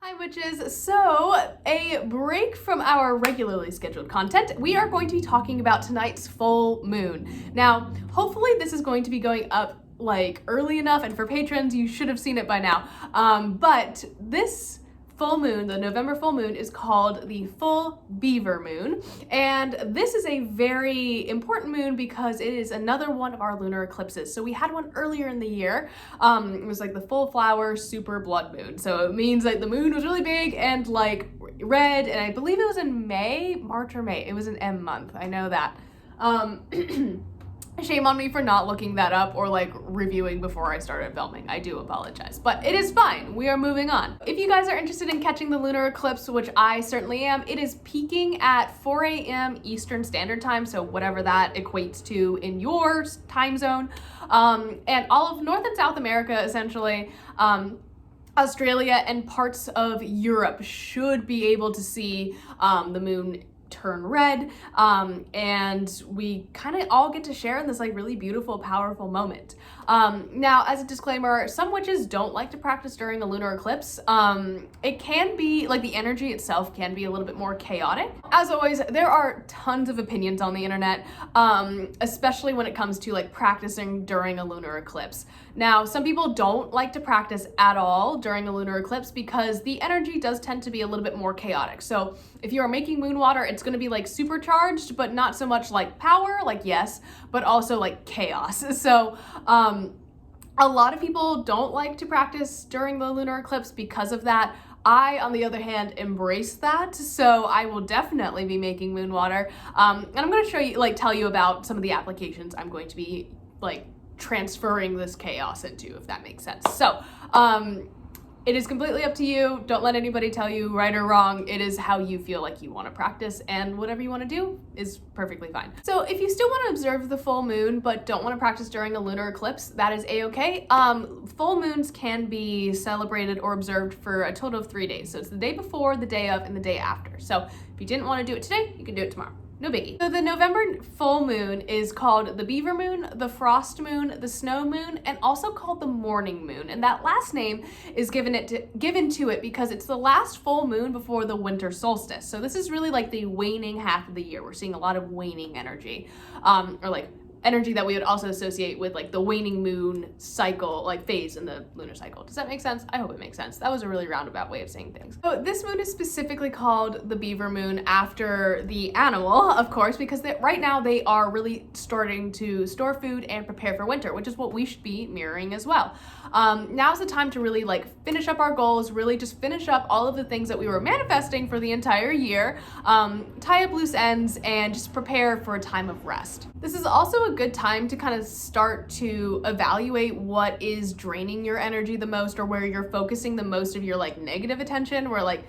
Hi witches! So, a break from our regularly scheduled content, we are going to be talking about tonight's full moon. Now, hopefully this is going to be going up like early enough, and for patrons you should have seen it by now. But this full moon, the November full moon, is called the full Beaver Moon, and this is a very important moon because it is another one of our lunar eclipses. So we had one earlier in the year. It was like the full flower super blood moon, so it means like the moon was really big and like red, and I believe it was in March or May. It was an M month, I know that. Shame on me for not looking that up or like reviewing before I started filming. I do apologize, but it is fine. We are moving on. If you guys are interested in catching the lunar eclipse, which I certainly am, it is peaking at 4 a.m. Eastern Standard Time, so whatever that equates to in your time zone. And all of North and South America, essentially, Australia and parts of Europe should be able to see the moon turn red, and we kind of all get to share in this like really beautiful, powerful moment. Now, as a disclaimer, some witches don't like to practice during a lunar eclipse. It can be like the energy itself can be a little bit more chaotic. As always, there are tons of opinions on the internet, especially when it comes to like practicing during a lunar eclipse. Now, some people don't like to practice at all during a lunar eclipse because the energy does tend to be a little bit more chaotic. So if you are making moon water, it's going to be like supercharged, but not so much like power, like yes, but also like chaos. So a lot of people don't like to practice during the lunar eclipse because of that. I, on the other hand, embrace that, so I will definitely be making moon water. And I'm going to show you, like, tell you about some of the applications I'm going to be like transferring this chaos into, if that makes sense. So it is completely up to you. Don't let anybody tell you right or wrong. It is how you feel like you want to practice, and whatever you want to do is perfectly fine. So if you still want to observe the full moon but don't want to practice during a lunar eclipse, that is a-okay. Full moons can be celebrated or observed for a total of 3 days. So it's the day before, the day of, and the day after. So if you didn't want to do it today, you can do it tomorrow. No biggie. So the November full moon is called the Beaver Moon, the Frost Moon, the Snow Moon, and also called the Morning Moon. And that last name is given to it because it's the last full moon before the winter solstice. So this is really like the waning half of the year. We're seeing a lot of waning energy, or like energy that we would also associate with like the waning moon cycle, like phase in the lunar cycle. Does that make sense? I hope it makes sense. That was a really roundabout way of saying things. So this moon is specifically called the Beaver Moon after the animal, of course, because right now they are really starting to store food and prepare for winter, which is what we should be mirroring as well. Now's the time to really like finish up our goals, really just finish up all of the things that we were manifesting for the entire year, tie up loose ends, and just prepare for a time of rest. This is also a good time to kind of start to evaluate what is draining your energy the most, or where you're focusing the most of your like negative attention, where like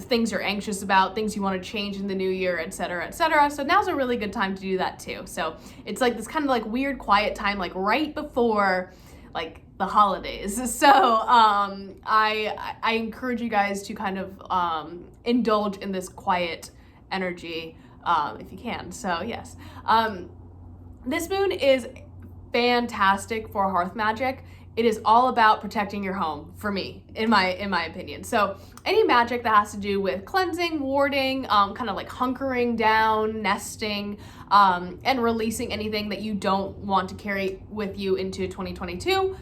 things you're anxious about, things you want to change in the new year, etc., etc. So now's a really good time to do that too. So it's like this kind of like weird quiet time, like right before like the holidays. So I encourage you guys to kind of indulge in this quiet energy if you can. So yes. This moon is fantastic for Hearth Magic. It is all about protecting your home, for me, in my opinion. So any magic that has to do with cleansing, warding, kind of like hunkering down, nesting, and releasing anything that you don't want to carry with you into 2022,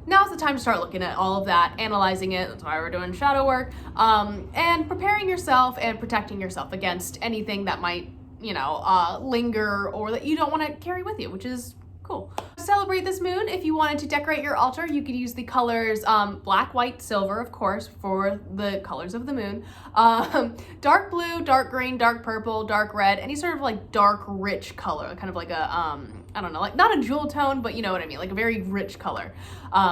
now's the time to start looking at all of that, analyzing it. That's why we're doing shadow work, and preparing yourself and protecting yourself against anything that might, you know, linger or that you don't want to carry with you, which is cool. To celebrate this moon, if you wanted to decorate your altar, you could use the colors black, white, silver, of course, for the colors of the moon. Dark blue, dark green, dark purple, dark red, any sort of like dark, rich color, kind of like a, I don't know, like not a jewel tone, but you know what I mean, like a very rich color.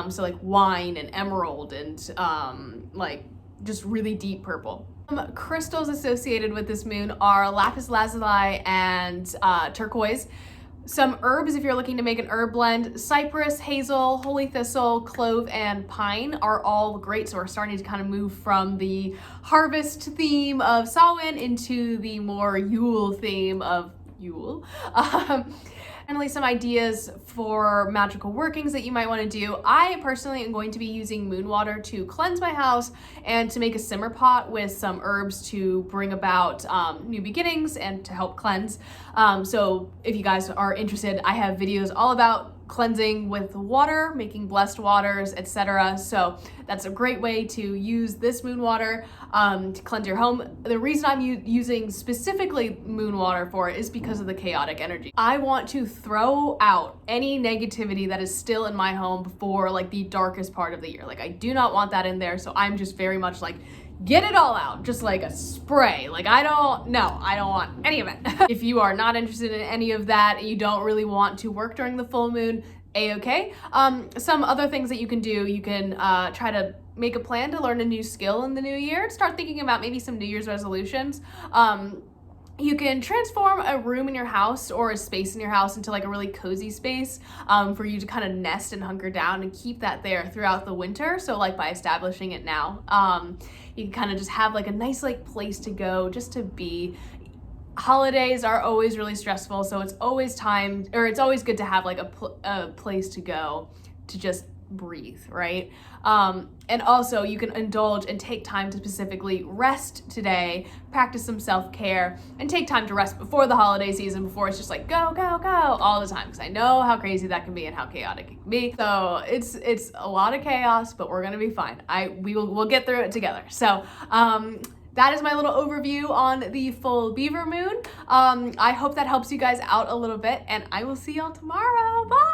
So like wine and emerald and like just really deep purple. Crystals associated with this moon are lapis lazuli and turquoise. Some herbs, if you're looking to make an herb blend, cypress, hazel, holy thistle, clove, and pine are all great. So we're starting to kind of move from the harvest theme of Samhain into the more Yule theme of Yule. Finally, some ideas for magical workings that you might want to do. I personally am going to be using moon water to cleanse my house and to make a simmer pot with some herbs to bring about new beginnings and to help cleanse. So if you guys are interested, I have videos all about cleansing with water, making blessed waters, etc. So that's a great way to use this moon water to cleanse your home. The reason I'm using specifically moon water for it is because of the chaotic energy. I want to throw out any negativity that is still in my home before like the darkest part of the year. Like I do not want that in there. So I'm just very much like, get it all out, just like a spray. Like I don't want any of it. If you are not interested in any of that, you don't really want to work during the full moon, a-okay. Some other things that you can do, you can try to make a plan to learn a new skill in the new year. Start thinking about maybe some New Year's resolutions. You can transform a room in your house or a space in your house into like a really cozy space for you to kind of nest and hunker down and keep that there throughout the winter. So like by establishing it now, you can kind of just have like a nice like place to go just to be. Holidays are always really stressful, so it's always good to have like a place to go to just breathe, right? And also you can indulge and take time to specifically rest today, practice some self-care, and take time to rest before the holiday season, before it's just like go, go, go all the time, because I know how crazy that can be and how chaotic it can be. So it's a lot of chaos, but we're gonna be fine. We'll get through it together. So that is my little overview on the full Beaver Moon. I hope that helps you guys out a little bit, and I will see y'all tomorrow. Bye!